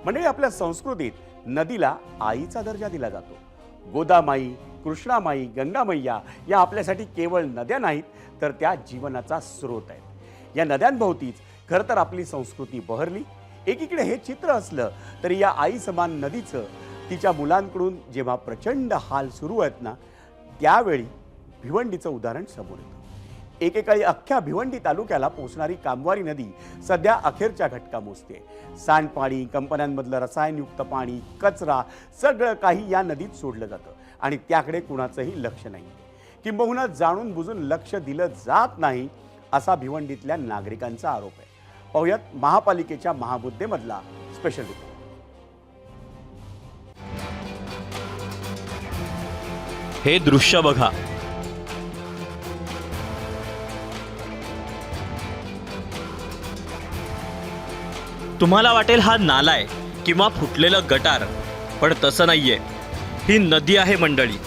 म्हणजे आपल्या संस्कृतीत नदीला आईचा दर्जा दिला जातो. गोदामाई, कृष्णामाई, गंगामय्या या आपल्यासाठी केवळ नद्या नाहीत, तर त्या जीवनाचा स्रोत आहेत. या नद्यांभोवतीच खरं तर आपली संस्कृती बहरली. एकीकडे हे चित्र असलं तरी या आई समान नदीचं तिच्या मुलांकडून जेव्हा प्रचंड हाल सुरू आहेत ना, त्यावेळी भिवंडीचं उदाहरण समोर येतं. एकेकाळी अख्ख्या भिवंडी तालुक्याला पोचणारी कामवारी नदी सध्या अखेरच्या घटका मोजते. सांडपाणी, कंपन्यांमधलं रसायनयुक्त पाणी, कचरा सगळं काही या नदीत सोडलं जातं आणि त्याकडे कुणाचंही लक्ष नाही. किंबहुना जाणून बुजून लक्ष दिलं जात नाही असा भिवंडीतल्या नागरिकांचा आरोप आहे. पाहुयात महापालिकेच्या महामुद्देमधला स्पेशल रिपोर्ट. हे दृश्य बघा. तुम्हाला वाटेल हा नाला आहे किंवा फुटलेलं गटार, पण तसं नाहीये. ही नदी आहे मंडळी.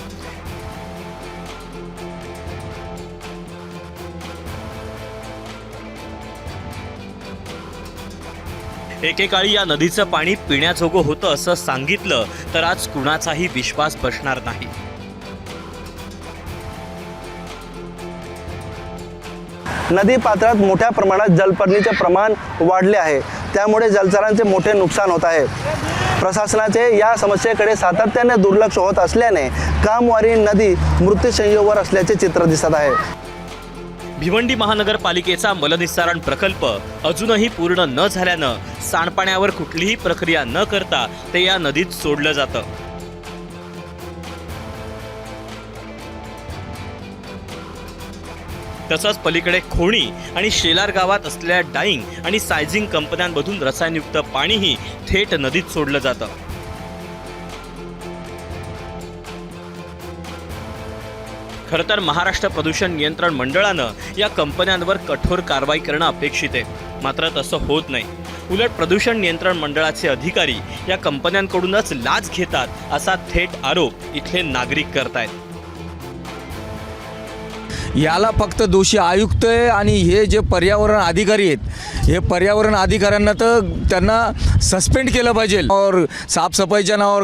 एकेकाळी या नदीचं पाणी पिण्याजोगं होतं असं सांगितलं तर आज कुणाचाही विश्वास बसणार नाही. नदी पात्रात मोठ्या प्रमाणात जलपर्णीचे प्रमाण वाढले आहे, त्यामुळे जलचरांचे मोठे नुकसान होत आहे. प्रशासनाचे या समस्येकडे सातत्याने दुर्लक्ष होत असल्याने कामवारी नदी मृत्यूशय्येवर असल्याचे चित्र दिसत आहे. भिवंडी महानगरपालिकेचा मलनिस्सारण प्रकल्प अजूनही पूर्ण न झाल्यानं सांडपाण्यावर कुठलीही प्रक्रिया न करता ते या नदीत सोडलं जातं. तसंच पलीकडे खोणी आणि शेलार गावात असलेल्या डाईंग आणि सायझिंग कंपन्यांमधून रसायनयुक्त पाणीही थेट नदीत सोडलं जातं. खरं तर महाराष्ट्र प्रदूषण नियंत्रण मंडळानं या कंपन्यांवर कठोर कारवाई करणं अपेक्षित आहे, मात्र तसं होत नाही. उलट प्रदूषण नियंत्रण मंडळाचे अधिकारी या कंपन्यांकडूनच लाच घेतात असा थेट आरोप इथले नागरिक करतायत. याला फक्त दोषी आयुक्त आहे आणि हे जे पर्यावरण अधिकारी आहेत, हे पर्यावरण अधिकाऱ्यांना तर त्यांना सस्पेंड केलं पाहिजे. और साफसफाईच्या नावावर,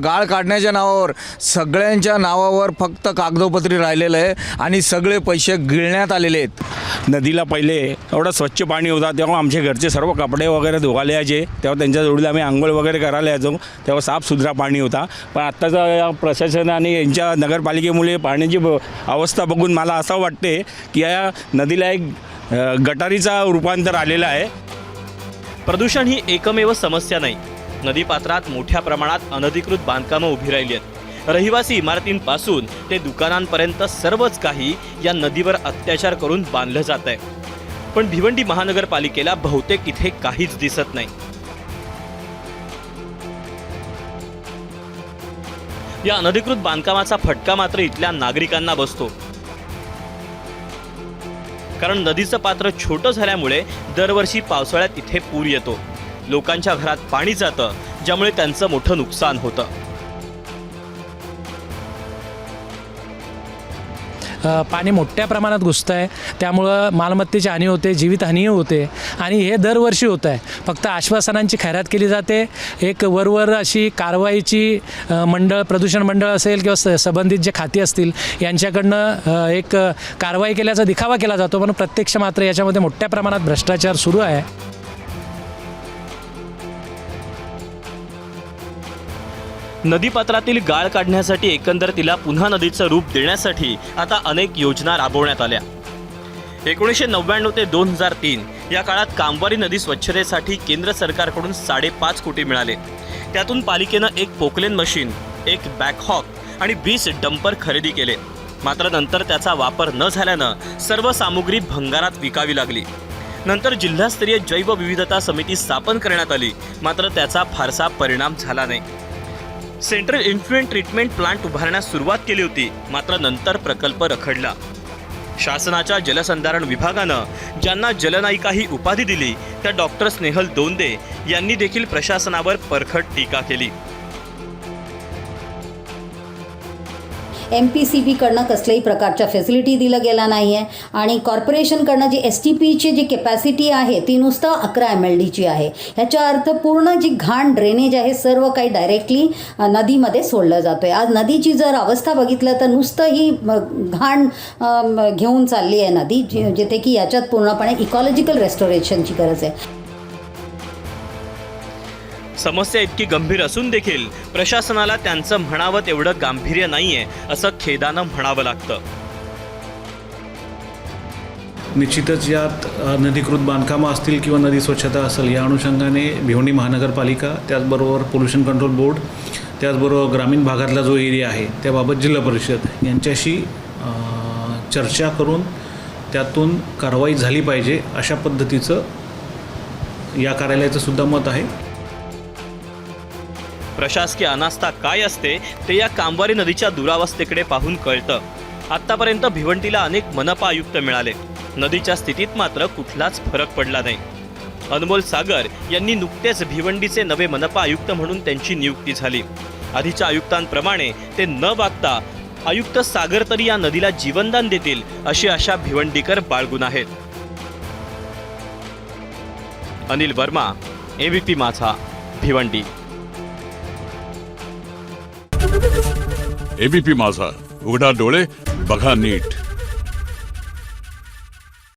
गाळ काढण्याच्या नावावर, सगळ्यांच्या नावावर फक्त कागदोपत्री राहिलेलं आहे आणि सगळे पैसे गिळण्यात आलेले आहेत. नदीला पहिले एवढं स्वच्छ पाणी होतं, तेव्हा आमचे घरचे सर्व कपडे वगैरे धुवायला यायचे, तेव्हा त्यांच्या जोडीला आम्ही आंघोळ वगैरे करायला यायचो, तेव्हा साफसुथरा पाणी होता. पण आत्ताचा या प्रशासन आणि यांच्या नगरपालिकेमुळे पाण्याची अवस्था बघून मला असं वाटते की या नदीला एक गटारीचा रूपांतर आलेलं आहे. प्रदूषण ही एकमेव समस्या नाही. नदीपात्रात मोठ्या प्रमाणात अनधिकृत बांधकामं उभी राहिली आहेत. रहिवासी इमारतींपासून ते दुकानांपर्यंत सर्वच काही या नदीवर अत्याचार करून बांधलं जात आहे. पण भिवंडी महानगरपालिकेला बहुतेक इथे काहीच दिसत नाही. या अनधिकृत बांधकामाचा फटका मात्र इथल्या नागरिकांना बसतो. कारण नदीचं पात्र छोटं झाल्यामुळे दरवर्षी पावसाळ्यात इथे पूर येतो. लोकांच्या घरात पाणी जातं, ज्यामुळे त्यांचं मोठं नुकसान होतं. पाणी मोठ्या प्रमाणात घुसतं आहे, त्यामुळं मालमत्तेची हानी होते, जीवितहानीही होते आणि हे दरवर्षी होत आहे. फक्त आश्वासनांची खैरात केली जाते. एक वरवर अशी कारवाईची मंडळ, प्रदूषण मंडळ असेल किंवा संबंधित जे खाती असतील यांच्याकडनं एक कारवाई केल्याचा दिखावा केला जातो, पण प्रत्यक्ष मात्र याच्यामध्ये मोठ्या प्रमाणात भ्रष्टाचार सुरू आहे. नदीपात्रातील गाळ काढण्यासाठी, एकंदर तिला पुन्हा नदीचं रूप देण्यासाठी आता अनेक योजना राबवण्यात आल्या. 1999 ते 2003 या काळात कामवारी नदी स्वच्छतेसाठी केंद्र सरकारकडून 5.5 कोटी मिळाले. त्यातून पालिकेनं एक पोकलेन मशीन, एक बॅकहॉक आणि 20 डंपर खरेदी केले. मात्र नंतर त्याचा वापर न झाल्यानं सर्व सामुग्री भंगारात विकावी लागली. नंतर जिल्हास्तरीय जैवविविधता समिती स्थापन करण्यात आली, मात्र त्याचा फारसा परिणाम झाला नाही. सेंट्रल इन्फ्लुएंट ट्रीटमेंट प्लांट उभारण्यास सुरुवात केली होती, मात्र नंतर प्रकल्प रखडला. शासनाच्या जलसंधारण विभागानं ज्यांना जलनायिका ही उपाधी दिली त्या डॉक्टर स्नेहल दोंदे यांनी देखील प्रशासनावर परखड टीका केली. MPCBकडनं कसल्याही प्रकारच्या फॅसिलिटी दिलं गेला नाही आहे आणि कॉर्पोरेशनकडनं जी STPची जी कॅपॅसिटी आहे ती नुसतं 11 MLDची आहे. ह्याचा अर्थ पूर्ण जी घाण ड्रेनेज आहे सर्व काही डायरेक्टली नदीमध्ये सोडलं जातो आहे. आज नदीची जर अवस्था बघितलं तर नुसतं ही घाण घेऊन चालली आहे नदी, जिथे की याच्यात पूर्णपणे इकॉलॉजिकल रेस्टोरेशनची गरज आहे. समस्या इतकी गंभीर असून देखील प्रशासनाला त्यांचं म्हणावं तेवढं गांभीर्य नाहीये असं खेदानं म्हणावं लागतं. निश्चितच यात नदीकृत बांधकामं असतील किंवा नदी स्वच्छता असेल या अनुषंगाने भिवंडी महानगरपालिका, त्याचबरोबर पोल्युशन कंट्रोल बोर्ड, त्याचबरोबर ग्रामीण भागातला जो एरिया आहे त्याबाबत जिल्हा परिषद यांच्याशी चर्चा करून त्यातून कारवाई झाली पाहिजे अशा पद्धतीचं या कार्यालयाचं सुद्धा मत आहे. प्रशासकीय अनास्था काय असते ते या कामवारी नदीच्या दुरावस्थेकडे पाहून कळतं. आत्तापर्यंत भिवंडीला अनेक मनपा आयुक्त मिळाले, नदीच्या स्थितीत मात्र कुठलाच फरक पडला नाही. अनमोल सागर यांनी नुकतेच भिवंडीचे नवे मनपा आयुक्त म्हणून त्यांची नियुक्ती झाली. आधीच्या आयुक्तांप्रमाणे ते न वागता आयुक्त सागर तरी या नदीला जीवनदान देतील अशी आशा भिवंडीकर बाळगून आहेत. अनिल वर्मा, ABP माझा, भिवंडी. ABP माझा, उघडा डोळे बघा नीट.